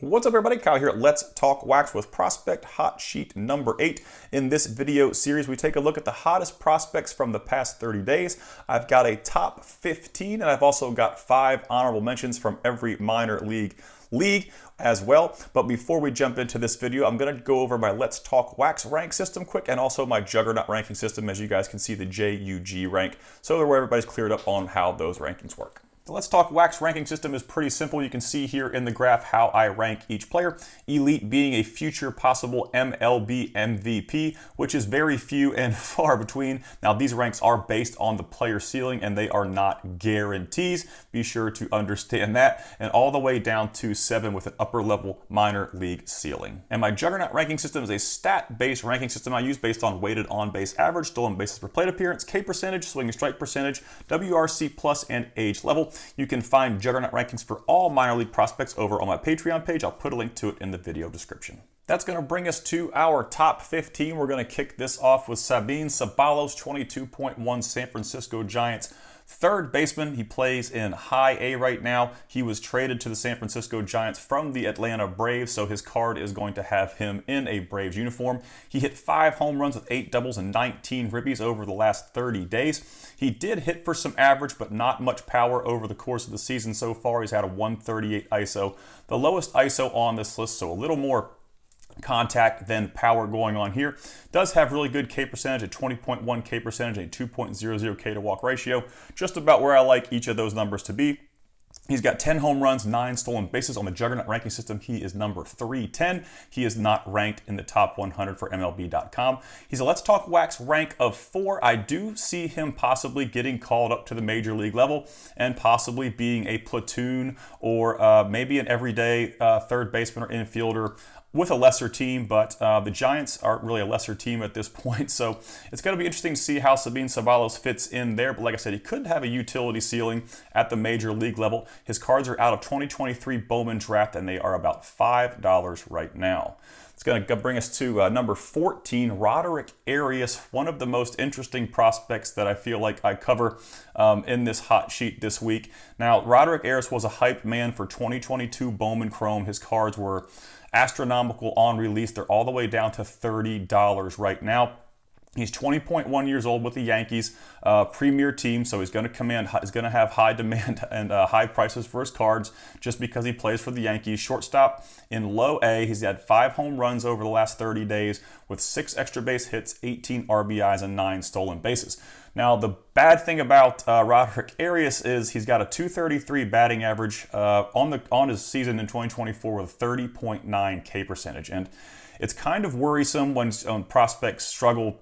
What's up everybody, Kyle here. Let's talk wax with prospect hot sheet number 8. In this video series, we take a look at the hottest prospects from the past 30 days. I've got a top 15 and I've also got 5 honorable mentions from every minor league as well. But before we jump into this video, I'm going to go over my Let's Talk Wax rank system quick and also my Juggernaut ranking system. As you guys can see, the JUG rank, so that way everybody's cleared up on how those rankings work. The Let's Talk Wax ranking system is pretty simple. You can see here in the graph how I rank each player. Elite being a future possible MLB MVP, which is very few and far between. Now these ranks are based on the player ceiling and they are not guarantees. Be sure to understand that. And all the way down to 7 with an upper level minor league ceiling. And my Juggernaut ranking system is a stat-based ranking system I use based on weighted on-base average, stolen bases per plate appearance, K percentage, swing and strike percentage, WRC plus, and age level. You can find Juggernaut rankings for all minor league prospects over on my Patreon page. I'll put a link to it in the video description. That's going to bring us to our top 15. We're going to kick this off with Sabin Ceballos, 22.1 San Francisco Giants third baseman. He plays in high A right now. He was traded to the San Francisco Giants from the Atlanta Braves, so his card is going to have him in a Braves uniform. He hit 5 home runs with 8 doubles and 19 ribbies over the last 30 days. He did hit for some average, but not much power over the course of the season so far. He's had a 138 ISO, the lowest ISO on this list, so a little more contact than power going on here. Does have really good K percentage, a 20.1 K percentage, a 2.00 K to walk ratio, just about where I like each of those numbers to be. He's got 10 home runs, 9 stolen bases. On the Juggernaut ranking system, he is number 310. He is not ranked in the top 100 for MLB.com. He's a Let's Talk Wax rank of 4. I do see him possibly getting called up to the major league level and possibly being a platoon or maybe an everyday third baseman or infielder with a lesser team, but the Giants aren't really a lesser team at this point, so it's going to be interesting to see how Sabin Ceballos fits in there. But like I said, he could have a utility ceiling at the major league level. His cards are out of 2023 Bowman draft, and they are about $5 right now. It's going to bring us to number 14, Roderick Arias, one of the most interesting prospects that I feel like I cover in this hot sheet this week. Now, Roderick Arias was a hype man for 2022 Bowman Chrome. His cards were astronomical on release. They're all the way down to $30 right now. He's 20.1 years old with the Yankees, premier team, so he's going to have high demand and high prices for his cards just because he plays for the Yankees. Shortstop in low A, he's had 5 home runs over the last 30 days with 6 extra base hits, 18 RBIs, and 9 stolen bases. Now, the bad thing about Roderick Arias is he's got a 233 batting average on his season in 2024 with a 30.9 K percentage, and it's kind of worrisome when prospects struggle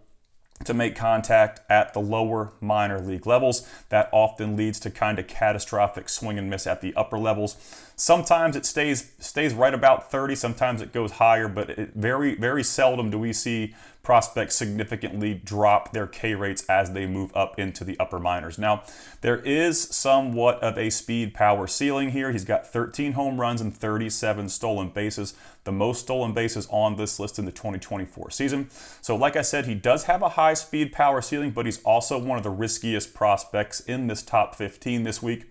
to make contact at the lower minor league levels. That often leads to kind of catastrophic swing and miss at the upper levels. Sometimes it stays right about 30, sometimes it goes higher, but very, very seldom do we see prospects significantly drop their K rates as they move up into the upper minors. Now, there is somewhat of a speed power ceiling here. He's got 13 home runs and 37 stolen bases, the most stolen bases on this list in the 2024 season. So like I said, he does have a high speed power ceiling, but he's also one of the riskiest prospects in this top 15 this week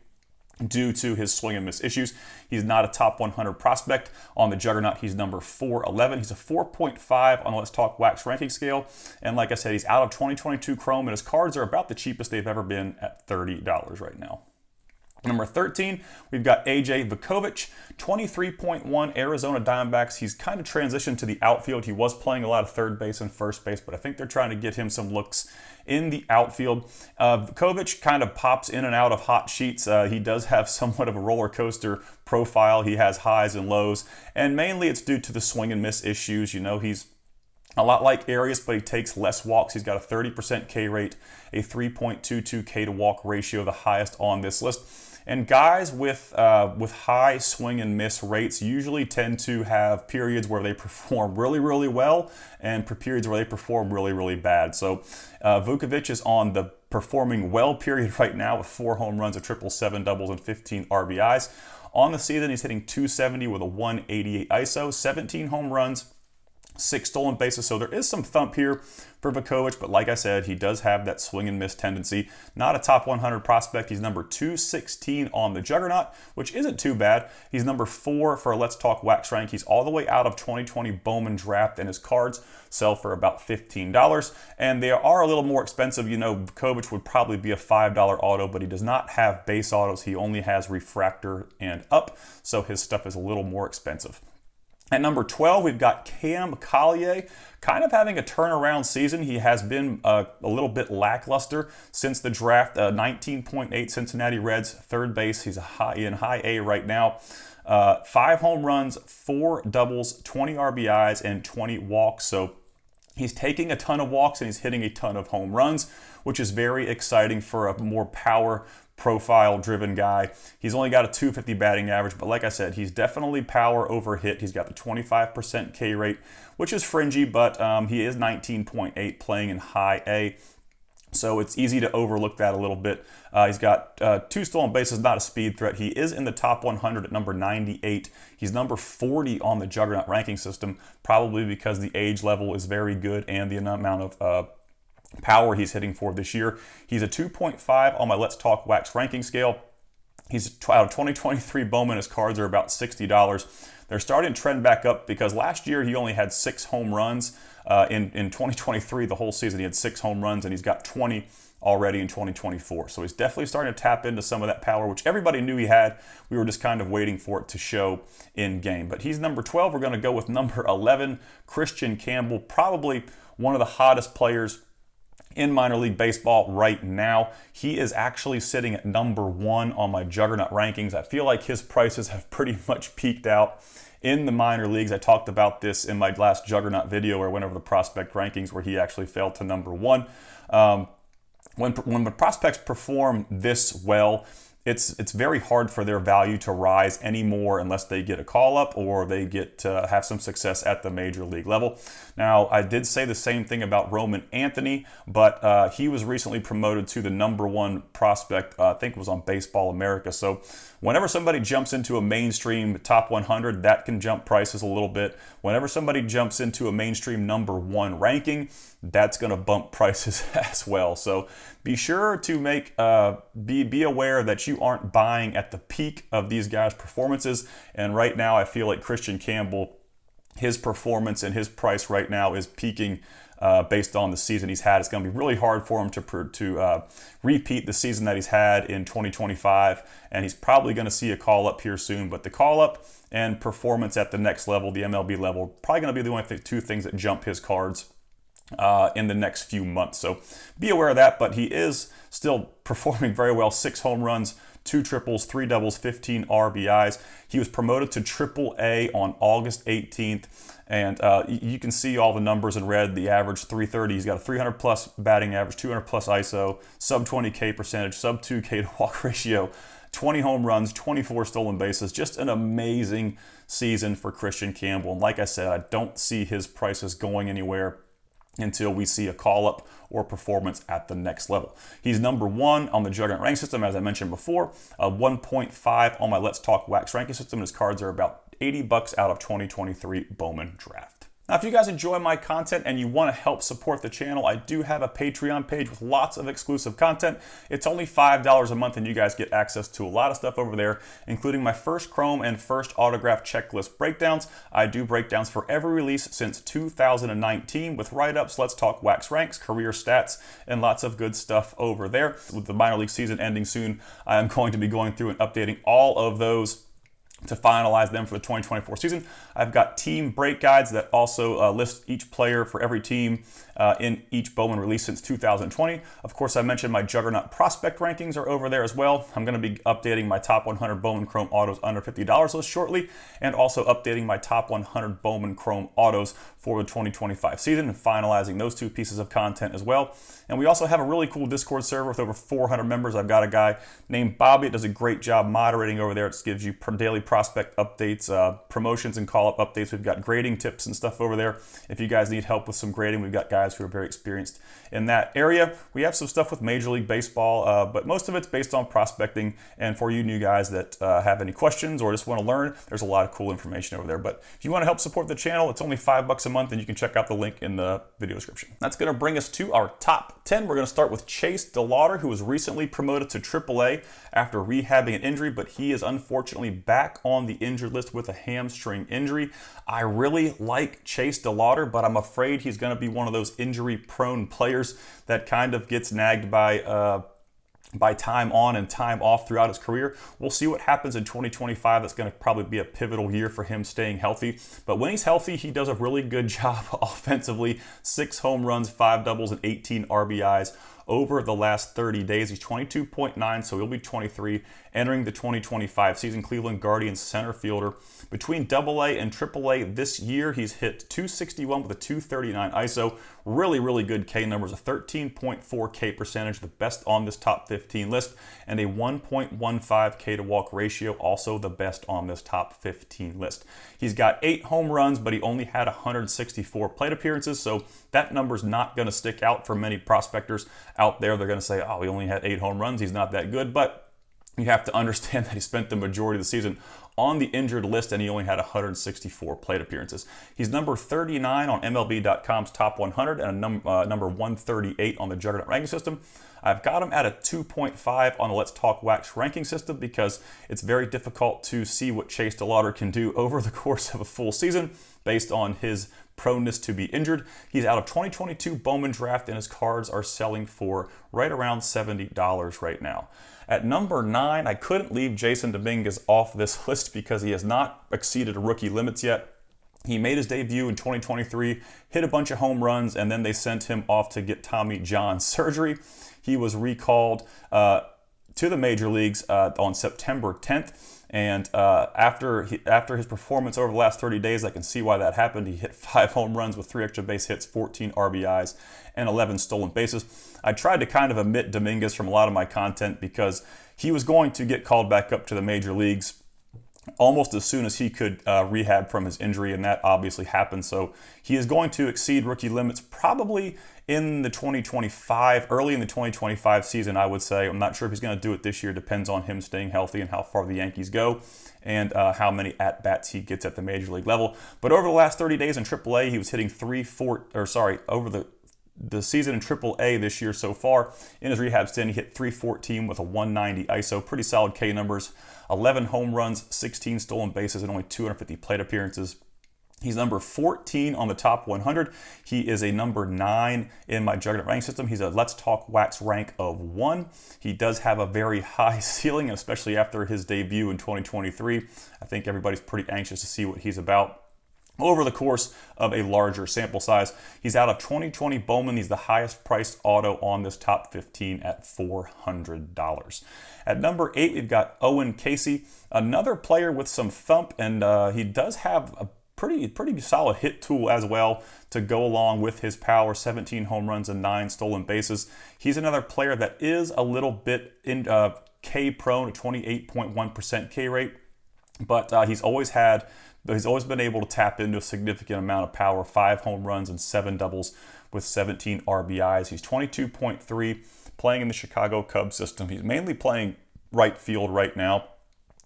due to his swing and miss issues. He's not a top 100 prospect. On the Juggernaut, he's number 411. He's a 4.5 on the Let's Talk Wax ranking scale. And like I said, he's out of 2022 Chrome, and his cards are about the cheapest they've ever been at $30 right now. Number 13, we've got AJ Vukovic, 23.1 Arizona Diamondbacks. He's kind of transitioned to the outfield. He was playing a lot of third base and first base, but I think they're trying to get him some looks in the outfield. Vukovic kind of pops in and out of hot sheets. He does have somewhat of a roller coaster profile. He has highs and lows, and mainly it's due to the swing and miss issues. You know, he's a lot like Arias, but he takes less walks. He's got a 30% K rate, a 3.22 K to walk ratio, the highest on this list. And guys with high swing and miss rates usually tend to have periods where they perform really, really well and periods where they perform really, really bad. So Vukovic is on the performing well period right now with 4 home runs, a triple, 7 doubles, and 15 On the season, he's hitting 270 with a 188 ISO, 17 home runs, 6 stolen bases, so there is some thump here for Vukovich, but like I said, he does have that swing and miss tendency. Not a top 100 prospect. He's number 216 on the Juggernaut, which isn't too bad. He's number 4 for a Let's Talk Wax rank. He's all the way out of 2020 Bowman draft, and his cards sell for about $15, and they are a little more expensive. You know, Vukovich would probably be a $5 auto, but he does not have base autos. He only has refractor and up, so his stuff is a little more expensive. At number 12, we've got Cam Collier, kind of having a turnaround season. He has been a little bit lackluster since the draft. 19.8 Cincinnati Reds, third base. He's in high A right now. 5 home runs, 4 doubles, 20 RBIs, and 20 walks. So he's taking a ton of walks and he's hitting a ton of home runs, which is very exciting for a more power profile driven guy. He's only got a 250 batting average, but like I said, he's definitely power over hit. He's got the 25% K rate, which is fringy, but he is 19.8 playing in high A. So it's easy to overlook that a little bit. He's got 2 stolen bases, not a speed threat. He is in the top 100 at number 98. He's number 40 on the Juggernaut ranking system, probably because the age level is very good and the amount of power he's hitting for this year. He's a 2.5 on my Let's Talk Wax ranking scale. He's out of 2023 Bowman. His cards are about $60. They're starting to trend back up because last year he only had 6 home runs. In 2023, the whole season, he had 6 home runs, and he's got 20 already in 2024. So he's definitely starting to tap into some of that power, which everybody knew he had. We were just kind of waiting for it to show in game. But he's number 12. We're going to go with number 11, Christian Campbell, probably one of the hottest players in minor league baseball right now. He is actually sitting at number 1 on my Juggernaut rankings. I feel like his prices have pretty much peaked out in the minor leagues. I talked about this in my last Juggernaut video where I went over the prospect rankings where he actually fell to number 1. When the prospects perform this well, it's very hard for their value to rise anymore unless they get a call-up or they get to have some success at the major league level. Now, I did say the same thing about Roman Anthony, but he was recently promoted to the number 1 prospect, I think it was on Baseball America. So whenever somebody jumps into a mainstream top 100, that can jump prices a little bit. Whenever somebody jumps into a mainstream number 1 ranking, that's going to bump prices as well. So be sure to be aware that you aren't buying at the peak of these guys' performances. And right now, I feel like Christian Campbell, his performance and his price right now is peaking based on the season he's had. It's going to be really hard for him to repeat the season that he's had in 2025, and he's probably going to see a call-up here soon. But the call-up and performance at the next level, the MLB level, probably going to be the only 2 things that jump his cards in the next few months. So be aware of that, but he is still performing very well. 6 home runs, 2 triples, 3 doubles, 15 RBIs. He was promoted to AAA on August 18th, and you can see all the numbers in red. The average 330. He's got a 300 plus batting average, 200 plus ISO, sub 20 K percentage, sub 2 K to walk ratio, 20 home runs, 24 stolen bases. Just an amazing season for Christian Campbell. And like I said, I don't see his prices going anywhere until we see a call-up or performance at the next level. He's number 1 on the Juggernaut ranking system, as I mentioned before, 1.5 on my Let's Talk Wax ranking system. His cards are about $80 out of 2023 Bowman draft. Now, if you guys enjoy my content and you want to help support the channel, I do have a Patreon page with lots of exclusive content. It's only $5 a month, and you guys get access to a lot of stuff over there, including my first Chrome and first autograph checklist breakdowns. I do breakdowns for every release since 2019 with write-ups, Let's Talk Wax ranks, career stats, and lots of good stuff over there. With the minor league season ending soon, I am going to be going through and updating all of those to finalize them for the 2024 season. I've got team break guides that also list each player for every team in each Bowman release since 2020. Of course, I mentioned my Juggernaut prospect rankings are over there as well. I'm going to be updating my top 100 Bowman Chrome autos under $50 list shortly, and also updating my top 100 Bowman Chrome autos for the 2025 season and finalizing those 2 pieces of content as well. And we also have a really cool Discord server with over 400 members. I've got a guy named Bobby that does a great job moderating over there. It gives you daily prospect updates, promotions and call-up updates. We've got grading tips and stuff over there. If you guys need help with some grading, we've got guys who are very experienced in that area. We have some stuff with Major League Baseball, but most of it's based on prospecting. And for you new guys that have any questions or just want to learn, there's a lot of cool information over there. But if you want to help support the channel, it's only $5 a month, and you can check out the link in the video description. That's going to bring us to our top 10. We're going to start with Chase DeLauder, who was recently promoted to AAA after rehabbing an injury, but he is unfortunately back on the injured list with a hamstring injury. I really like Chase DeLauder, but I'm afraid he's going to be one of those injury-prone players that kind of gets nagged by time on and time off throughout his career. We'll see what happens in 2025. That's going to probably be a pivotal year for him staying healthy. But when he's healthy, he does a really good job offensively. 6 home runs, 5 doubles, and 18 RBIs over the last 30 days. He's 22.9, so he'll be 23 entering the 2025 season. Cleveland Guardians center fielder. Between AA and AAA this year, he's hit 261 with a 239 ISO. Really, really good K numbers, a 13.4 K percentage, the best on this top 15 list, and a 1.15 K to walk ratio, also the best on this top 15 list. He's got 8 home runs, but he only had 164 plate appearances, so that number's not going to stick out for many prospectors out there. They're going to say, oh, he only had 8 home runs, he's not that good, but you have to understand that he spent the majority of the season on the injured list, and he only had 164 plate appearances. He's number 39 on MLB.com's top 100 and number 138 on the Juggernaut ranking system. I've got him at a 2.5 on the Let's Talk Wax ranking system because it's very difficult to see what Chase DeLauder can do over the course of a full season based on his proneness to be injured. He's out of 2022 Bowman draft, and his cards are selling for right around $70 right now. At number 9, I couldn't leave Jason Dominguez off this list because he has not exceeded rookie limits yet. He made his debut in 2023, hit a bunch of home runs, and then they sent him off to get Tommy John surgery. He was recalled to the major leagues on September 10th. And after his performance over the last 30 days, I can see why that happened. He hit 5 home runs with 3 extra base hits, 14 RBIs, and 11 stolen bases. I tried to kind of omit Dominguez from a lot of my content because he was going to get called back up to the major leagues almost as soon as he could rehab from his injury, and that obviously happened. So he is going to exceed rookie limits probably in the 2025, early in the 2025 season, I would say. I'm not sure if he's going to do it this year. Depends on him staying healthy and how far the Yankees go and how many at-bats he gets at the major league level. But over the last 30 days in AAA, he was hitting over the season in AAA this year so far. In his rehab stint, he hit 314 with a 190 ISO. Pretty solid K numbers. 11 home runs, 16 stolen bases, and only 250 plate appearances. He's number 14 on the top 100. He is a number 9 in my Juggernaut ranking system. He's a Let's Talk Wax rank of 1. He does have a very high ceiling, especially after his debut in 2023. I think everybody's pretty anxious to see what he's about over the course of a larger sample size. He's out of 2020 Bowman. He's the highest priced auto on this top 15 at $400. At number 8, we've got Owen Casey, another player with some thump, and he does have a pretty solid hit tool as well to go along with his power. 17 home runs and 9 stolen bases. He's another player that is a little bit K prone, a 28.1% K rate, but he's always been able to tap into a significant amount of power. 5 home runs and 7 doubles with 17 RBIs. He's 22.3, playing in the Chicago Cubs system. He's mainly playing right field right now.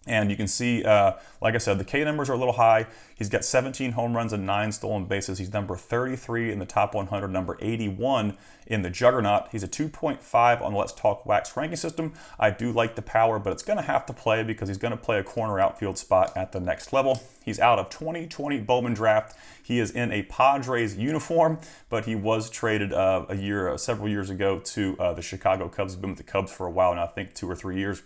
And you can see, like I said, the K numbers are a little high. He's got 17 home runs and 9 stolen bases. He's number 33 in the top 100, number 81 in the Juggernaut. He's a 2.5 on the Let's Talk Wax ranking system. I do like the power, but it's going to have to play because he's going to play a corner outfield spot at the next level. He's out of 2020 Bowman draft. He is in a Padres uniform, but he was traded several years ago to the Chicago Cubs. He's been with the Cubs for a while now, I think 2 or 3 years.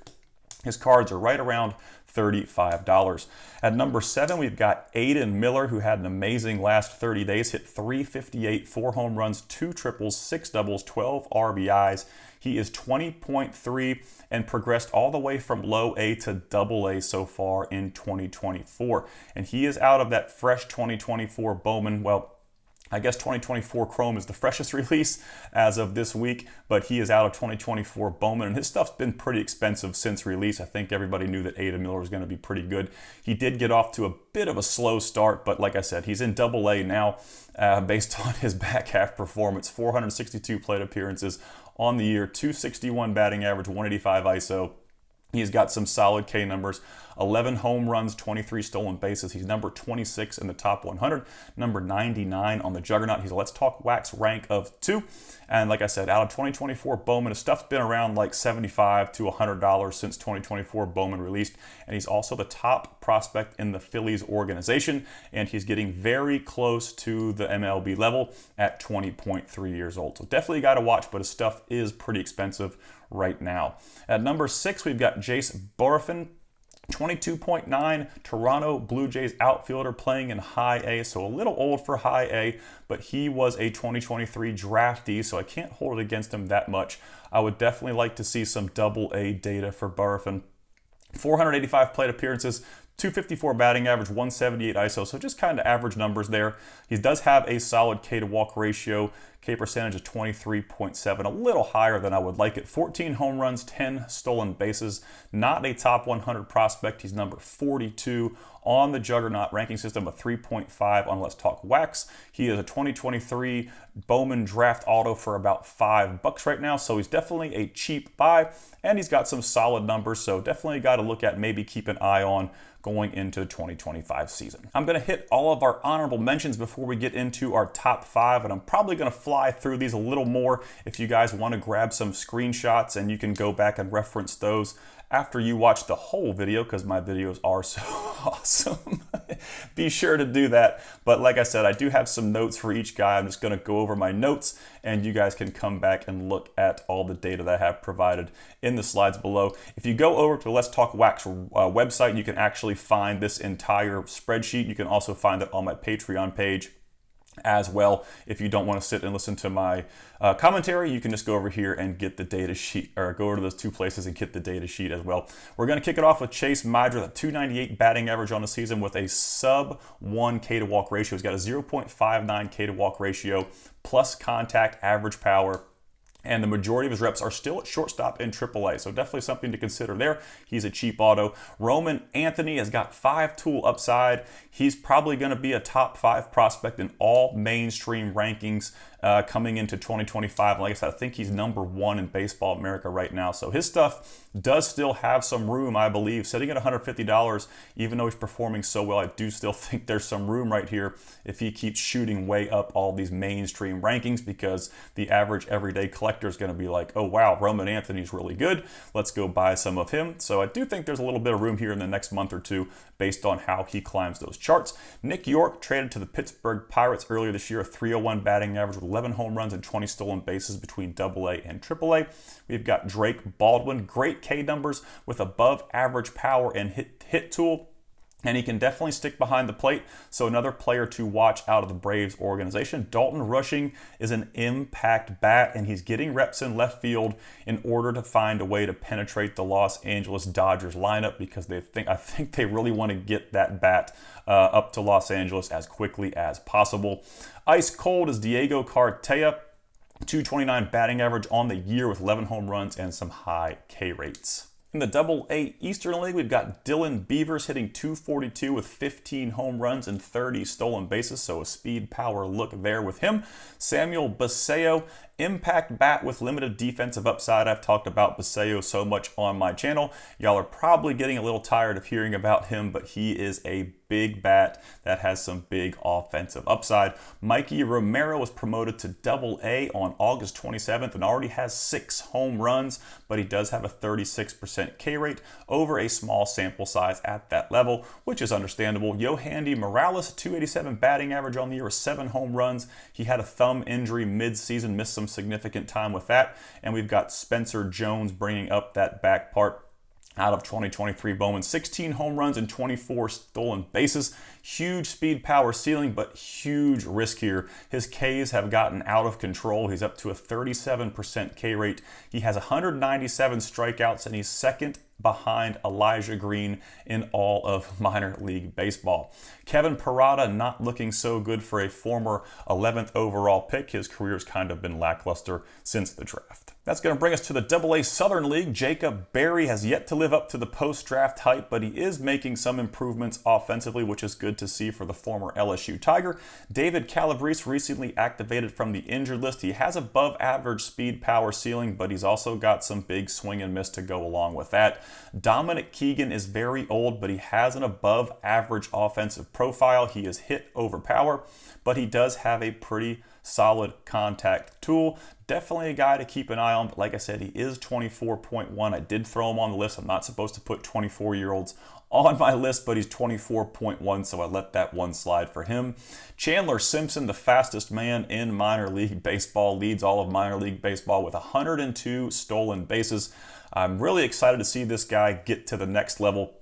His cards are right around $35. At number 7, we've got Aiden Miller, who had an amazing last 30 days, hit 358, 4 home runs, 2 triples, 6 doubles, 12 RBIs. He is 20.3 and progressed all the way from low A to double A so far in 2024. And he is out of that fresh 2024 Bowman. Well, I guess 2024 Chrome is the freshest release as of this week, but he is out of 2024 Bowman, and his stuff's been pretty expensive since release. I think everybody knew that Ada Miller was going to be pretty good. He did get off to a bit of a slow start, but like I said, he's in Double-A now based on his back half performance. 462 plate appearances on the year, 261 batting average, 185 ISO. He's got some solid K numbers, 11 home runs, 23 stolen bases. He's number 26 in the top 100, number 99 on the Juggernaut. He's a Let's Talk Wax rank of 2. And like I said, out of 2024 Bowman, his stuff's been around like $75 to $100 since 2024 Bowman released. And he's also the top prospect in the Phillies organization. And he's getting very close to the MLB level at 20.3 years old. So definitely got to watch, but his stuff is pretty expensive right now. At number 6, we've got Jace Burfin, 22.9, Toronto Blue Jays outfielder playing in high A, so a little old for high A, but he was a 2023 draftee, so I can't hold it against him that much. I would definitely like to see some Double-A data for Burfin. 485 plate appearances, 254 batting average, 178 ISO, so just kind of average numbers there. He does have a solid K to walk ratio, K percentage of 23.7, a little higher than I would like it. 14 home runs, 10 stolen bases. Not a top 100 prospect. He's number 42 on the Juggernaut ranking system, a 3.5 on Let's Talk Wax. He is a 2023 Bowman draft auto for about $5 right now, so he's definitely a cheap buy, and he's got some solid numbers, so definitely got to look at, maybe keep an eye on going into the 2025 season. I'm going to hit all of our honorable mentions before we get into our top 5, and I'm probably going to fly through these a little more if you guys want to grab some screenshots, and you can go back and reference those after you watch the whole video, because my videos are so awesome. Be sure to do that. But like I said, I do have some notes for each guy. I'm just going to go over my notes, and you guys can come back and look at all the data that I have provided in the slides below. If you go over to the Let's Talk Wax website, you can actually find this entire spreadsheet. You can also find it on my Patreon page as well. If you don't want to sit and listen to my commentary, you can just go over here and get the data sheet, or go over to those two places and get the data sheet as well. We're going to kick it off with Chase Mydra, a 298 batting average on the season with a sub 1 K to walk ratio. He's got a 0.59 K to walk ratio plus contact average power. And the majority of his reps are still at shortstop in AAA, so definitely something to consider there. He's a cheap auto. Roman Anthony has got 5-tool upside. He's probably going to be a top 5 prospect in all mainstream rankings coming into 2025. Like I said, I think he's number 1 in Baseball America right now. So his stuff does still have some room, I believe. Sitting at $150, even though he's performing so well, I do still think there's some room right here if he keeps shooting way up all these mainstream rankings, because the average everyday collector is going to be like, oh wow, Roman Anthony's really good. Let's go buy some of him. So I do think there's a little bit of room here in the next month or two based on how he climbs those charts. Nick York traded to the Pittsburgh Pirates earlier this year, a 301 batting average with 11 home runs and 20 stolen bases between Double-A and Triple-A. We've got Drake Baldwin, great K numbers with above average power and hit tool. And he can definitely stick behind the plate. So another player to watch out of the Braves organization. Dalton Rushing is an impact bat, and he's getting reps in left field in order to find a way to penetrate the Los Angeles Dodgers lineup, because I think they really want to get that bat up to Los Angeles as quickly as possible. Ice cold is Diego Cartaya. 229 batting average on the year with 11 home runs and some high K rates. In the Double-A Eastern League, we've got Dylan Beavers hitting 242 with 15 home runs and 30 stolen bases, so a speed power look there with him. Samuel Basallo, impact bat with limited defensive upside. I've talked about Basallo so much on my channel. Y'all are probably getting a little tired of hearing about him, but he is a big bat that has some big offensive upside. Mikey Romero was promoted to Double-A on August 27th and already has 6 home runs, but he does have a 36% K rate over a small sample size at that level, which is understandable. Yohandy Morales, 287 batting average on the year with 7 home runs. He had a thumb injury mid-season, missed some significant time with that. And we've got Spencer Jones bringing up that back part out of 2023 Bowman, 16 home runs and 24 stolen bases. Huge speed, power ceiling, but huge risk here. His Ks have gotten out of control. He's up to a 37% K rate. He has 197 strikeouts, and he's second behind Elijah Green in all of minor league baseball. Kevin Parada not looking so good for a former 11th overall pick. His career's kind of been lackluster since the draft. That's going to bring us to the AA Southern League. Jacob Berry has yet to live up to the post-draft hype, but he is making some improvements offensively, which is good to see for the former LSU Tiger. David Calabrese recently activated from the injured list. He has above average speed, power ceiling, but he's also got some big swing and miss to go along with that. Dominic Keegan is very old, but he has an above average offensive profile. He is hit over power, but he does have a pretty solid contact tool. Definitely a guy to keep an eye on, but like I said, he is 24.1. I did throw him on the list. I'm not supposed to put 24-year-olds on my list, but he's 24.1, so I let that one slide for him. Chandler Simpson, the fastest man in minor league baseball, leads all of minor league baseball with 102 stolen bases. I'm really excited to see this guy get to the next level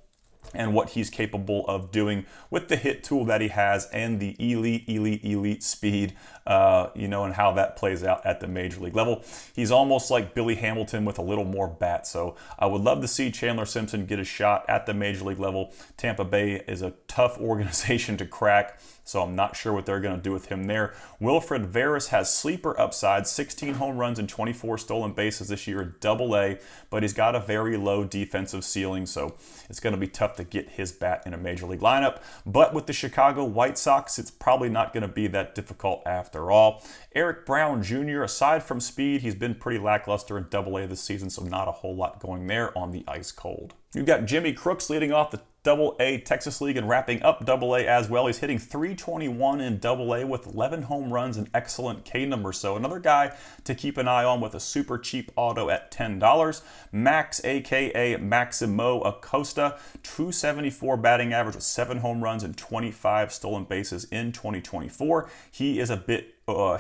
and what he's capable of doing with the hit tool that he has and the elite speed, and how that plays out at the major league level. He's almost like Billy Hamilton with a little more bat, so I would love to see Chandler Simpson get a shot at the major league level. Tampa Bay is a tough organization to crack, so I'm not sure what they're going to do with him there. Wilfred Veras has sleeper upside, 16 home runs and 24 stolen bases this year at AA, but he's got a very low defensive ceiling, so it's going to be tough to get his bat in a major league lineup. But with the Chicago White Sox, it's probably not going to be that difficult after all. Eric Brown Jr., aside from speed, he's been pretty lackluster in AA this season, so not a whole lot going there on the ice cold. You've got Jimmy Crooks leading off the AA Texas League and wrapping up AA as well. He's hitting .321 in AA with 11 home runs and excellent K numbers. So another guy to keep an eye on with a super cheap auto at $10. Max, aka Maximo Acosta, .274 batting average with 7 home runs and 25 stolen bases in 2024. He is a bit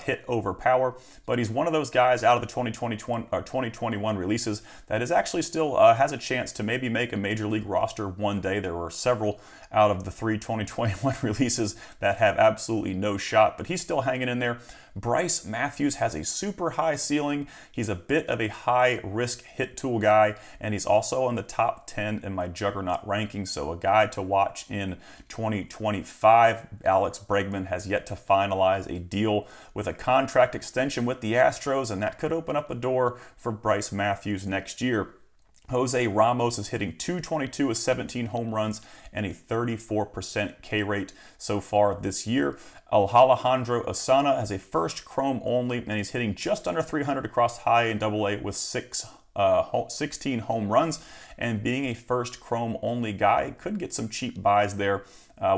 hit over power, but he's one of those guys out of the 2021 releases that is actually still has a chance to maybe make a major league roster one day. There were several out of the 3 2021 releases that have absolutely no shot, but he's still hanging in there. Bryce Matthews has a super high ceiling. He's a bit of a high risk hit tool guy, and he's also in the top 10 in my Juggernaut ranking, so a guy to watch in 2025. Alex Bregman has yet to finalize a deal with a contract extension with the Astros, and that could open up a door for Bryce Matthews next year. Jose Ramos is hitting .222 with 17 home runs and a 34% K rate so far this year. Alejandro Osuna has a first chrome only, and he's hitting just under 300 across high and AA with 16 home runs. And being a first chrome only guy, could get some cheap buys there.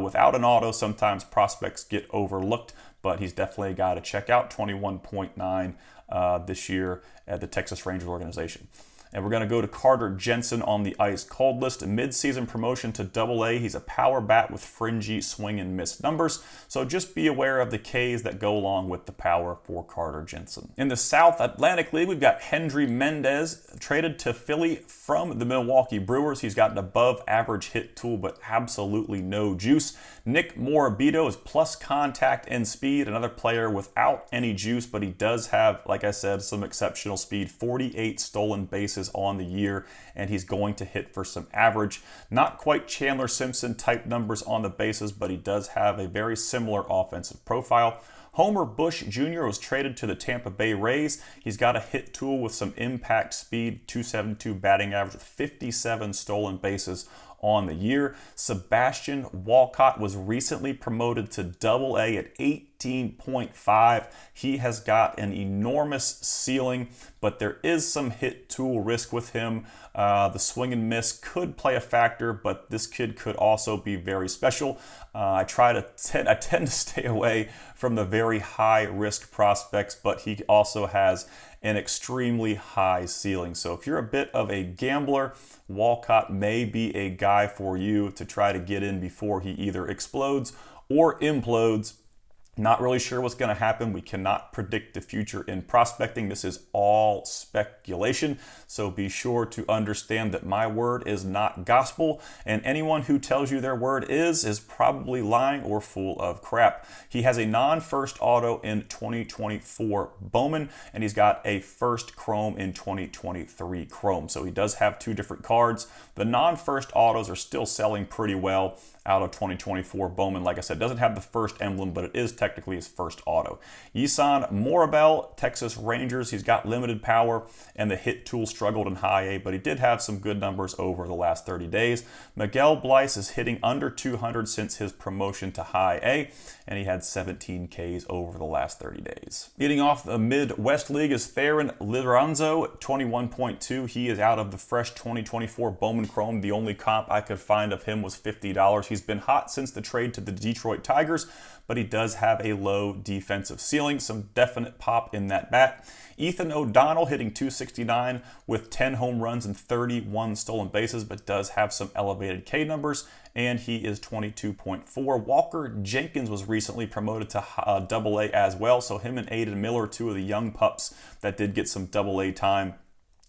Without an auto, sometimes prospects get overlooked, but he's definitely a guy to check out. 21.9 this year at the Texas Rangers organization. And we're going to go to Carter Jensen on the ice cold list. A mid-season promotion to AA. He's a power bat with fringy swing and miss numbers. So just be aware of the Ks that go along with the power for Carter Jensen. In the South Atlantic League, we've got Hendry Mendez traded to Philly from the Milwaukee Brewers. He's got an above average hit tool, but absolutely no juice. Nick Morabito is plus contact and speed, another player without any juice, but he does have, like I said, some exceptional speed, 48 stolen bases on the year, and he's going to hit for some average. Not quite Chandler Simpson type numbers on the bases, but he does have a very similar offensive profile. Homer Bush Jr. was traded to the Tampa Bay Rays. He's got a hit tool with some impact speed, .272 batting average with 57 stolen bases on the year. Sebastian Walcott was recently promoted to AA at 18.5. He has got an enormous ceiling, but there is some hit tool risk with him. The swing and miss could play a factor, but this kid could also be very special. I tend to stay away from the very high risk prospects, but he also has an extremely high ceiling. So if you're a bit of a gambler, Walcott may be a guy for you to try to get in before he either explodes or implodes. Not really sure what's going to happen. We cannot predict the future in prospecting. This is all speculation. So be sure to understand that my word is not gospel, and anyone who tells you their word is probably lying or full of crap. He has a non-first auto in 2024 Bowman, and he's got a first chrome in 2023 chrome. So he does have two different cards. The non-first autos are still selling pretty well out of 2024 Bowman. Like I said, doesn't have the first emblem, but it is technically his first auto. Yisan Morabel, Texas Rangers. He's got limited power, and the hit tool struggled in high A, but he did have some good numbers over the last 30 days. Miguel Blyce is hitting under 200 since his promotion to high A, and he had 17 Ks over the last 30 days. Leading off the Midwest League is Theron Liranzo, 21.2. He is out of the fresh 2024 Bowman Chrome. The only comp I could find of him was $50. He's been hot since the trade to the Detroit Tigers, but he does have a low defensive ceiling, some definite pop in that bat. Ethan O'Donnell hitting .269 with 10 home runs and 31 stolen bases, but does have some elevated K numbers, and he is 22.4. Walker Jenkins was recently promoted to AA as well, so him and Aiden Miller, two of the young pups that did get some AA time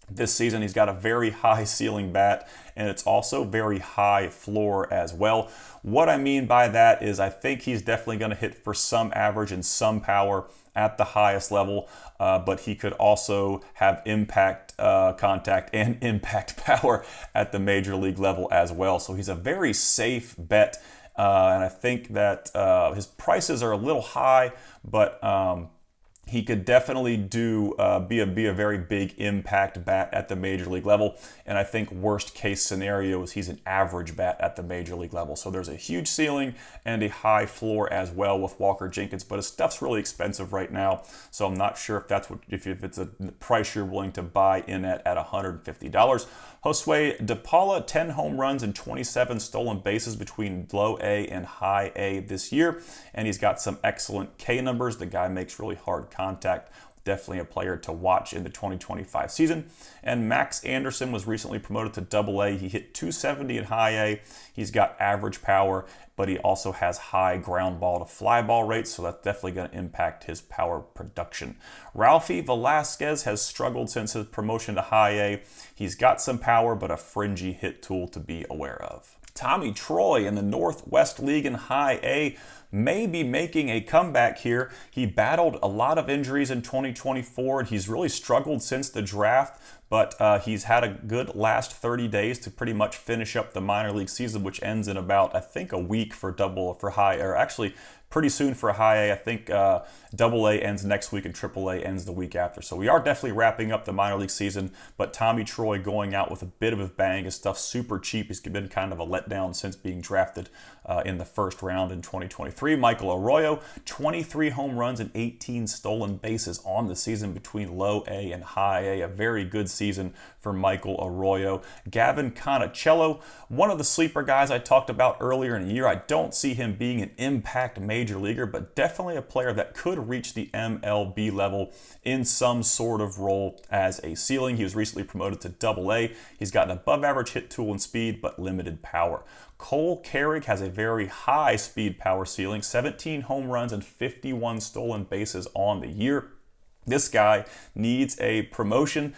this season. He's got a very high ceiling bat, and it's also very high floor as well. What I mean by that is I think he's definitely going to hit for some average and some power at the highest level, but he could also have impact contact and impact power at the major league level as well. So he's a very safe bet, and I think that his prices are a little high, but he could definitely be a very big impact bat at the major league level. And I think worst case scenario is he's an average bat at the major league level. So there's a huge ceiling and a high floor as well with Walker Jenkins, but his stuff's really expensive right now. So I'm not sure if it's a price you're willing to buy in at $150. Josue De Paula, 10 home runs and 27 stolen bases between low A and high A this year. And he's got some excellent K numbers. The guy makes really hard contact. Definitely a player to watch in the 2025 season. And Max Anderson was recently promoted to AA. He hit .270 in high A. He's got average power, but he also has high ground ball to fly ball rates, so that's definitely going to impact his power production. Ralphie Velasquez has struggled since his promotion to high A. He's got some power, but a fringy hit tool to be aware of. Tommy Troy in the Northwest League in high A may be making a comeback here. He battled a lot of injuries in 2024, and he's really struggled since the draft, but he's had a good last 30 days to pretty much finish up the minor league season, which ends in about, I think, a week for high, or actually pretty soon for high A. I think AA ends next week and AAA ends the week after. So we are definitely wrapping up the minor league season, but Tommy Troy going out with a bit of a bang. His stuff's super cheap. He's been kind of a letdown since being drafted in the first round in 2023. Michael Arroyo, 23 home runs and 18 stolen bases on the season between low A and high A. A very good season for Michael Arroyo. Gavin Conicello, one of the sleeper guys I talked about earlier in the year. I don't see him being an impact major leaguer, but definitely a player that could reach the MLB level in some sort of role as a ceiling. He was recently promoted to AA. He's got an above average hit tool and speed, but limited power. Cole Carrick has a very high speed power ceiling, 17 home runs and 51 stolen bases on the year. This guy needs a promotion.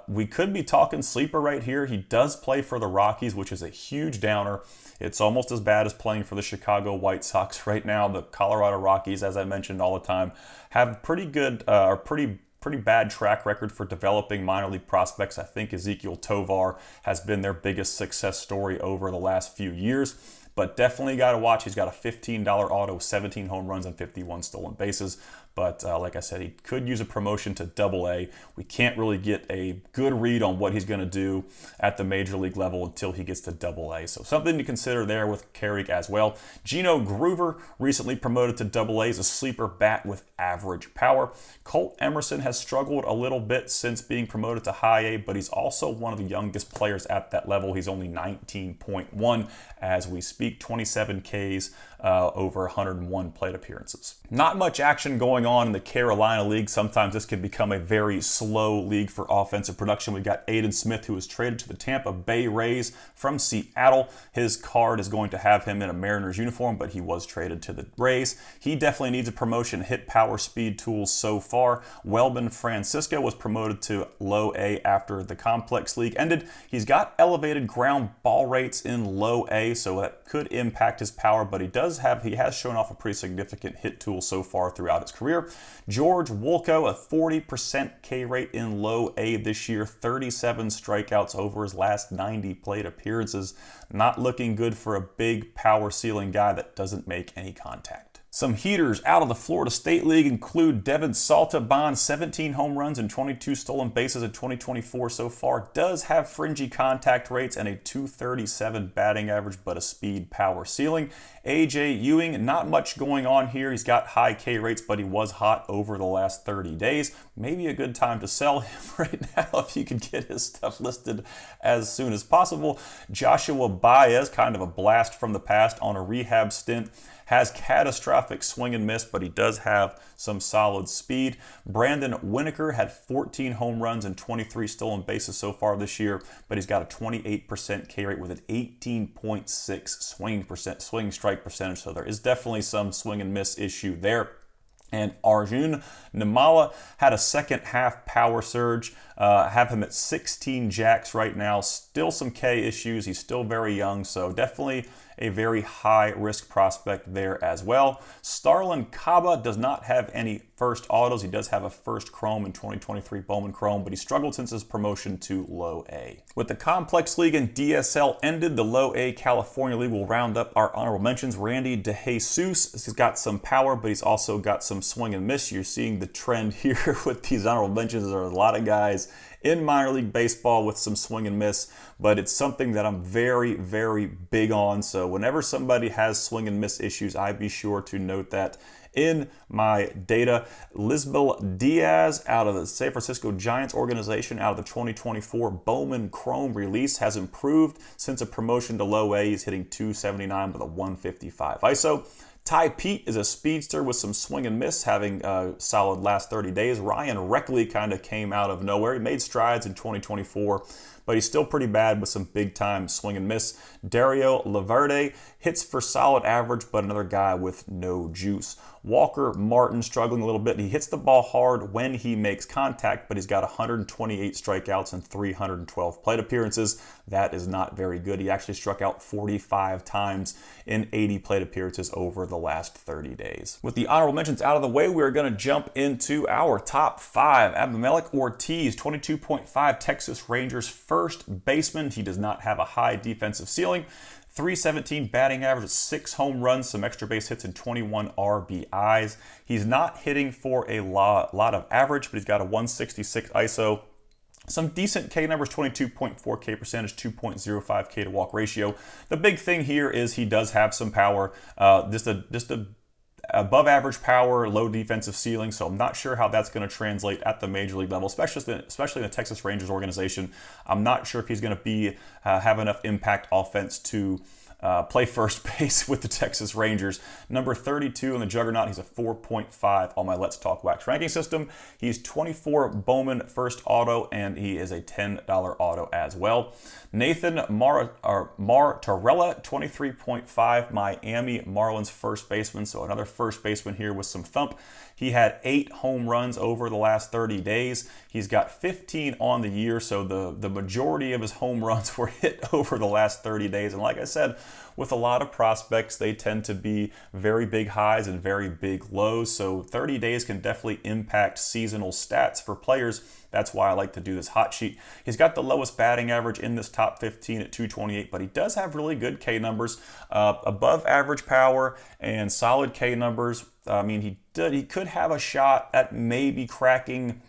We could be talking sleeper right here. He does play for the Rockies, which is a huge downer. It's almost as bad as playing for the Chicago White Sox right now. The Colorado Rockies, as I mentioned all the time, have pretty good, pretty bad track record for developing minor league prospects. I think Ezekiel Tovar has been their biggest success story over the last few years. But definitely got to watch. He's got a $15 auto, 17 home runs and 51 stolen bases. But like I said, he could use a promotion to AA. We can't really get a good read on what he's going to do at the major league level until he gets to AA. So something to consider there with Carrick as well. Gino Groover, recently promoted to AA, is a sleeper bat with average power. Colt Emerson has struggled a little bit since being promoted to high A, but he's also one of the youngest players at that level. He's only 19.1 as we speak, 27 Ks over 101 plate appearances. Not much action going on in the Carolina League. Sometimes this can become a very slow league for offensive production. We've got Aiden Smith, who was traded to the Tampa Bay Rays from Seattle. His card is going to have him in a Mariners uniform, but he was traded to the Rays. He definitely needs a promotion. Hit, power, speed tools so far. Welbin Francisco was promoted to low A after the complex league ended. He's got elevated ground ball rates in low A, so that could impact his power, but he has shown off a pretty significant hit tool so far throughout his career. George Wolko, a 40% K rate in low A this year, 37 strikeouts over his last 90 plate appearances. Not looking good for a big power ceiling guy that doesn't make any contact. Some heaters out of the Florida State League include Devin Saltabon, 17 home runs and 22 stolen bases in 2024 so far. Does have fringy contact rates and a .237 batting average, but a speed power ceiling. AJ Ewing, not much going on here. He's got high K rates, but he was hot over the last 30 days. Maybe a good time to sell him right now if you could get his stuff listed as soon as possible. Joshua Baez, kind of a blast from the past on a rehab stint. Has catastrophic swing and miss, but he does have some solid speed. Brandon Winokur had 14 home runs and 23 stolen bases so far this year, but he's got a 28% K rate with an 18.6 swing strike percentage, so there is definitely some swing and miss issue there. And Arjun Nimala had a second half power surge. Have him at 16 jacks right now. Still some K issues. He's still very young, so definitely a very high risk prospect there as well. Starlin Caba does not have any first autos. He does have a first chrome in 2023 Bowman Chrome, but he struggled since his promotion to low A. With the Complex League and DSL ended, the low A California League will round up our honorable mentions. Randy DeJesus has got some power, but he's also got some swing and miss. You're seeing the trend here with these honorable mentions. There are a lot of guys in minor league baseball with some swing and miss, but it's something that I'm very, very big on. So whenever somebody has swing and miss issues, I be sure to note that in my data. Lisbel Diaz out of the San Francisco Giants organization out of the 2024 Bowman Chrome release has improved since a promotion to low A. He's hitting .279 with a 155 ISO. Ty Pete is a speedster with some swing and miss, having a solid last 30 days. Ryan Reckley kind of came out of nowhere. He made strides in 2024, but he's still pretty bad with some big-time swing and miss. Dario Laverde hits for solid average, but another guy with no juice. Walker Martin struggling a little bit. He hits the ball hard when he makes contact, but he's got 128 strikeouts and 312 plate appearances. That is not very good. He actually struck out 45 times in 80 plate appearances over the last 30 days. With the honorable mentions out of the way, we're going to jump into our top 5. Abimelec Ortiz, 22.5 Texas Rangers first baseman. He does not have a high defensive ceiling. .317 batting average, 6 home runs, some extra base hits, and 21 RBIs. He's not hitting for a lot of average, but he's got a 166 ISO. Some decent K numbers, 22.4 K percentage, 2.05 K to walk ratio. The big thing here is he does have some power, just a above average power, low defensive ceiling, so I'm not sure how that's going to translate at the major league level, especially in the Texas Rangers organization. I'm not sure if he's going to have enough impact offense to play first base with the Texas Rangers. Number 32 in the Juggernaut, he's a 4.5 on my Let's Talk Wax ranking system. He's 24 Bowman first auto, and he is a $10 auto as well. Nathan Martorella, 23.5 Miami Marlins first baseman, so another first baseman here with some thump. He had 8 home runs over the last 30 days. He's got 15 on the year, so the majority of his home runs were hit over the last 30 days. And like I said, with a lot of prospects, they tend to be very big highs and very big lows. So 30 days can definitely impact seasonal stats for players. That's why I like to do this hot sheet. He's got the lowest batting average in this top 15 at 228, but he does have really good K numbers, above average power and solid K numbers. I mean, he could have a shot at maybe cracking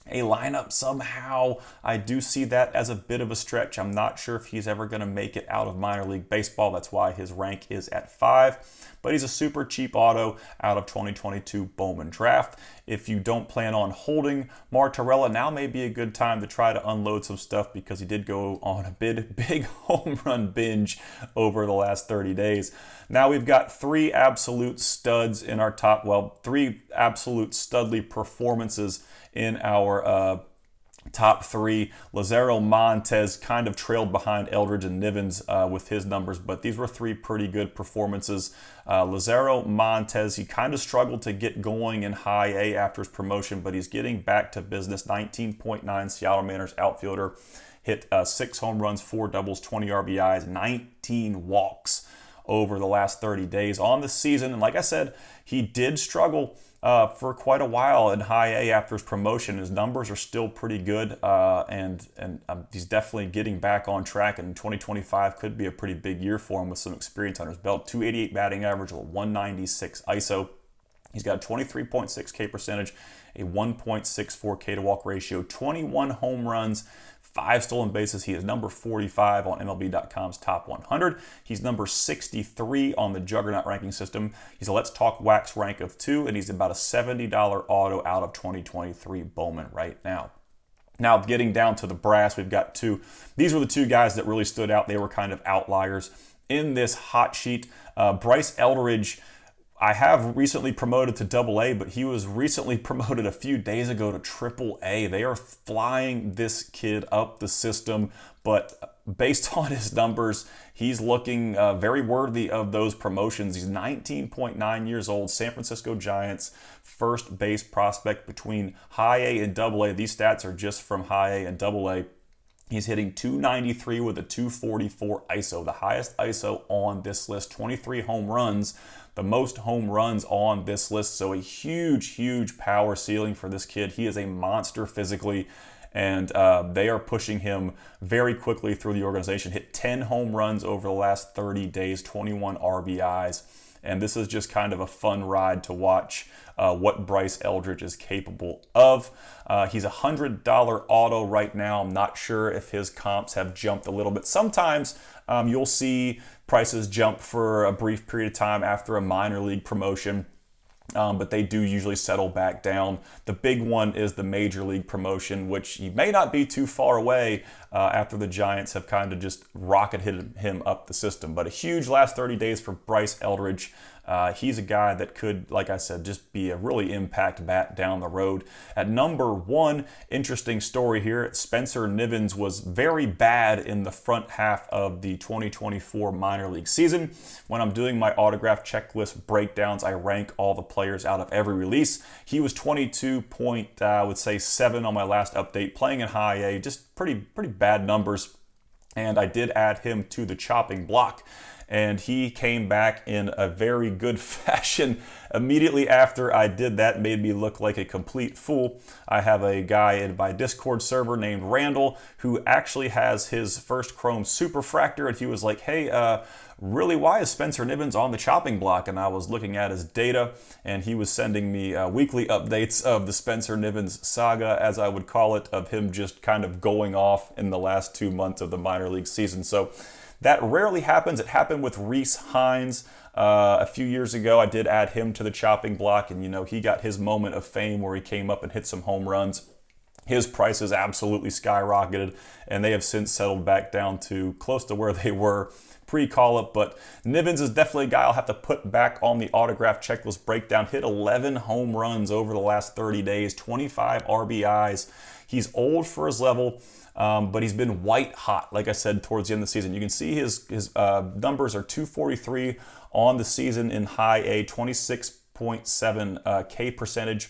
a lineup somehow. I do see that as a bit of a stretch. I'm not sure if he's ever going to make it out of minor league baseball. That's why his rank is at 5. but he's a super cheap auto out of 2022 Bowman draft. If you don't plan on holding Martorella, now may be a good time to try to unload some stuff because he did go on a big home run binge over the last 30 days. Now we've got three absolute studs in our top, well, three absolute studly performances in our top three. Lazaro Montes kind of trailed behind Eldridge and Nivens with his numbers, but these were three pretty good performances. Lazaro Montes, he kind of struggled to get going in high A after his promotion, but he's getting back to business. 19.9 Seattle Mariners outfielder, hit 6 home runs, 4 doubles, 20 RBIs, 19 walks over the last 30 days on the season. And like I said, he did struggle for quite a while in high A after his promotion. His numbers are still pretty good, and he's definitely getting back on track, and 2025 could be a pretty big year for him with some experience on his belt. 288 batting average, a 196 ISO. He's got a 23.6 K percentage, a 1.64 K to walk ratio, 21 home runs, 5 stolen bases. He is number 45 on MLB.com's top 100. He's number 63 on the Juggernaut ranking system. He's a Let's Talk Wax rank of 2, and he's about a $70 auto out of 2023 Bowman right now. Now, getting down to the brass, we've got two. These were the two guys that really stood out. They were kind of outliers in this hot sheet. Bryce Eldridge, I have recently promoted to AA, but he was recently promoted a few days ago to AAA. They are flying this kid up the system, but based on his numbers, he's looking very worthy of those promotions. He's 19.9 years old, San Francisco Giants, first base prospect between high A and AA. These stats are just from high A and AA. He's hitting 293 with a 244 ISO, the highest ISO on this list, 23 home runs, the most home runs on this list. So a huge power ceiling for this kid. He is a monster physically, and they are pushing him very quickly through the organization. Hit 10 home runs over the last 30 days, 21 RBIs. And this is just kind of a fun ride to watch what Bryce Eldridge is capable of. He's a $100 auto right now. I'm not sure if his comps have jumped a little bit. Sometimes you'll see prices jump for a brief period of time after a minor league promotion. But they do usually settle back down. The big one is the major league promotion, which he may not be too far away after the Giants have kind of just rocketed him up the system. But a huge last 30 days for Bryce Eldridge. He's a guy that could, like I said, just be a really impact bat down the road. At number 1, interesting story here, Spencer Nivens was very bad in the front half of the 2024 minor league season. When I'm doing my autograph checklist breakdowns, I rank all the players out of every release. He was 22.7 on my last update, playing in high A, just pretty bad numbers. And I did add him to the chopping block, and he came back in a very good fashion. Immediately after I did that, made me look like a complete fool. I have a guy in my Discord server named Randall who actually has his first Chrome Superfractor, and he was like, hey, really, why is Spencer Nivens on the chopping block? And I was looking at his data, and he was sending me weekly updates of the Spencer Nivens saga, as I would call it, of him just kind of going off in the last 2 months of the minor league season. So that rarely happens. It happened with Reese Hines a few years ago. I did add him to the chopping block, and he got his moment of fame where he came up and hit some home runs. His prices absolutely skyrocketed, and they have since settled back down to close to where they were pre-call-up. But Nivens is definitely a guy I'll have to put back on the autograph checklist breakdown. Hit 11 home runs over the last 30 days, 25 RBIs. He's old for his level, but he's been white hot, like I said, towards the end of the season. You can see his numbers are 243 on the season in high A, 26.7 K percentage.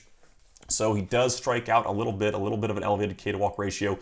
So he does strike out a little bit of an elevated K to walk ratio.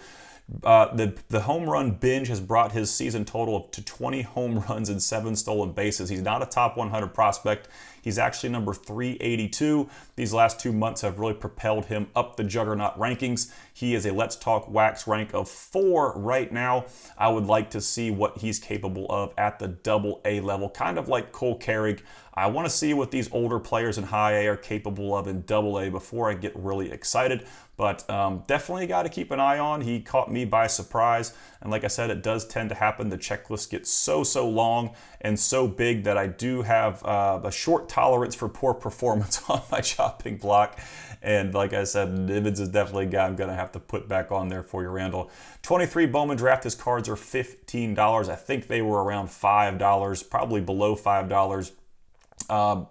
The home run binge has brought his season total to 20 home runs and 7 stolen bases. He's not a top 100 prospect. He's actually number 382. These last 2 months have really propelled him up the Juggernaut rankings. He is a Let's Talk Wax rank of 4 right now. I would like to see what he's capable of at the AA level, kind of like Cole Carrig. I want to see what these older players in high A are capable of in AA before I get really excited. But definitely got to keep an eye on. He caught me by surprise. And like I said, it does tend to happen. The checklist gets so long and so big that I do have a short tolerance for poor performance on my chopping block. And like I said, Nivens is definitely a guy I'm going to have to put back on there for you, Randall. 23 Bowman draft. His cards are $15. I think they were around $5, probably below $5.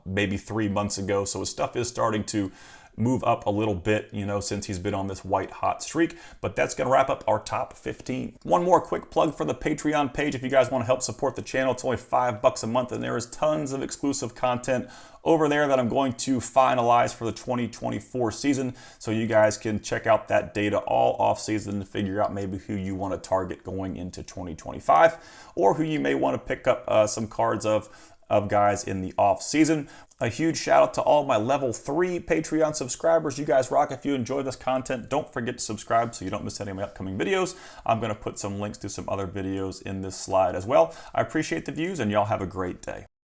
Maybe 3 months ago. So his stuff is starting to move up a little bit, you know, since he's been on this white hot streak. But that's going to wrap up our top 15. One more quick plug for the Patreon page. If you guys want to help support the channel, it's only $5 a month, and there is tons of exclusive content over there that I'm going to finalize for the 2024 season. So you guys can check out that data all off season to figure out maybe who you want to target going into 2025, or who you may want to pick up some cards of guys in the off season. A huge shout out to all my level 3 Patreon subscribers. You guys rock. If you enjoy this content, don't forget to subscribe so you don't miss any of my upcoming videos. I'm going to put some links to some other videos in this slide as well. I appreciate the views, and y'all have a great day.